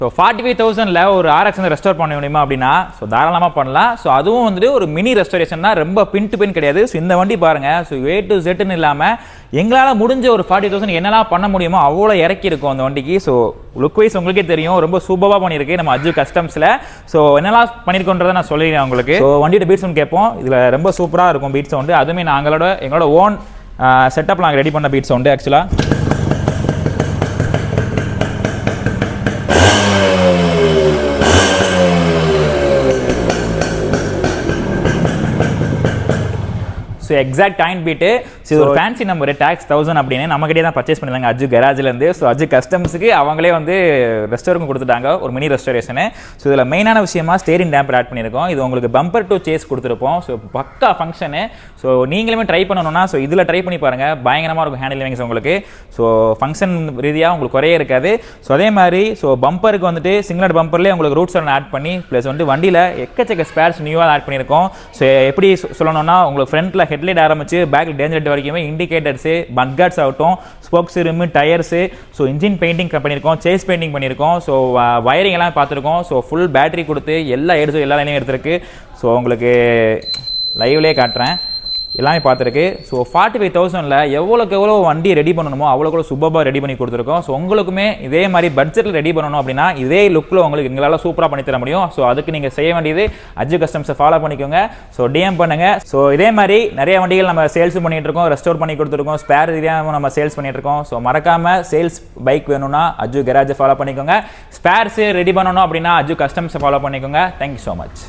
So 45,000ல் ஒரு RX வந்து restore பண்ண முடியுமா அப்படின்னா ஸோ தாராளமாக பண்ணலாம். ஸோ அதுவும் வந்துட்டு ஒரு மினி ரெஸ்டோரேஷன் தான், ரொம்ப பின் டு பின் கிடையாது. ஸோ இந்த வண்டி பாருங்கள், ஸோ A to Zன்னு இல்லாமல் எங்களால் முடிஞ்ச ஒரு 40,000 என்னெல்லாம் பண்ண முடியுமோ அவ்வளோ இறக்கி இருக்கும் அந்த வண்டிக்கு. ஸோ லுக் வைஸ் உங்களுக்கே தெரியும், ரொம்ப சூப்பராக பண்ணியிருக்கு நம்ம அஜு கஸ்டம்ஸில். ஸோ என்னெல்லாம் பண்ணியிருக்கோன்றதை நான் சொல்லிடுறேன் உங்களுக்கு. ஸோ வண்டியோட பீட் சவுண்ட் கேட்போம், இதில் ரொம்ப சூப்பராக இருக்கும் பீட் சவுண்டு. அதுவுமே எங்களோட ஓன் செட்டப்பில் நாங்கள் ரெடி பண்ண பீட் சவுண்டு ஆக்சுவலாக. So exact time beat. So ஒரு ஃபேன்சி நம்பர் டேக்ஸ் 1000 அப்படின்னு நம்மகிட்டே தான் பர்ச்சேஸ் பண்ணிருந்தாங்க அஜு கராஜ்லேருந்து. ஸோ அஜு கஸ்டம்ஸுக்கு அவங்களே வந்து ரெஸ்டோருக்கும் கொடுத்துட்டாங்க ஒரு மினி ரெஸ்டோரேஷனு. ஸோ இதில் மெயினான விஷயமா ஸ்டேரிங் டேம்பர் ஆட் பண்ணியிருக்கோம். இது உங்களுக்கு பம்பர் டு சேஸ் கொடுத்துருப்போம். ஸோ பக்கா ஃபங்க்ஷனு. ஸோ நீங்களுமே ட்ரை பண்ணணும்னா ஸோ இதில் ட்ரை பண்ணி பாருங்கள், பயங்கரமாக இருக்கும் ஹேண்டில் லிவிங்ஸ் உங்களுக்கு. ஸோ ஃபங்க்ஷன் ரீதியாக உங்களுக்கு குறைய இருக்காது. ஸோ அதே மாதிரி ஸோ பம்பருக்கு வந்துட்டு சிங்கிள் பம்பர்லேயே உங்களுக்கு ரூட்ஸ் ஆட் பண்ணி ப்ளஸ் வந்து வண்டியில் எக்கச்சக்க ஸ்பேர்ஸ் நியூவாக ஆட் பண்ணியிருக்கோம். ஸோ எப்படி சொல்லணும்னா உங்களுக்கு ஃப்ரண்ட்டில் ஹெட்லைட் ஆரம்பிச்சு பேக் டேஞ்சர் வரைக்குமே இண்டிகேட்டர்ஸு, பட்கார்ட்ஸ் ஆகட்டும், spokes rim, tyres, so engine painting பண்ணியிருக்கோம், சேஸ் பெயிண்டிங் பண்ணியிருக்கோம். ஸோ வயரிங் எல்லாம் பார்த்துருக்கோம். ஸோ ஃபுல் பேட்டரி கொடுத்து எல்லா லைனையும் எடுத்துருக்கு. ஸோ உங்களுக்கு லைவ்லேயே காட்டுறேன், எல்லாமே பார்த்துருக்கு. ஸோ 45,000ல் எவ்வளோக்கு எவ்வளோ வண்டி ரெடி பண்ணணுமோ அவ்வளோக்கு சூப்பராக ரெடி பண்ணி கொடுத்துருக்கோம். ஸோ உங்களுக்குமே இதே மாதிரி பட்ஜெட்டில் ரெடி பண்ணணும் அப்படின்னா இதே லுக்கில் உங்களுக்கு எங்களால் சூப்பராக பண்ணி தர முடியும். ஸோ அதுக்கு நீங்கள் செய்ய வேண்டியது அஜு கஸ்டம்ஸை ஃபாலோ பண்ணிக்கோங்க. ஸோ DM பண்ணுங்கள். ஸோ இதே மாதிரி நிறைய வண்டிகள் நம்ம சேல்ஸ் பண்ணிகிட்டு இருக்கோம், ரெஸ்டோர் பண்ணி கொடுத்துருக்கோம், ஸ்பேர் ரீதியாக நம்ம சேல்ஸ் பண்ணிட்டு இருக்கோம். ஸோ மறக்காமல் சேல்ஸ் பைக் வேணும்னா அஜு கராஜை ஃபாலோ பண்ணிக்கோங்க. ஸ்பேர்ஸு ரெடி பண்ணணும் அப்படின்னா அஜு கஸ்டம்ஸை ஃபாலோ பண்ணிக்கோங்க. Thank you so much.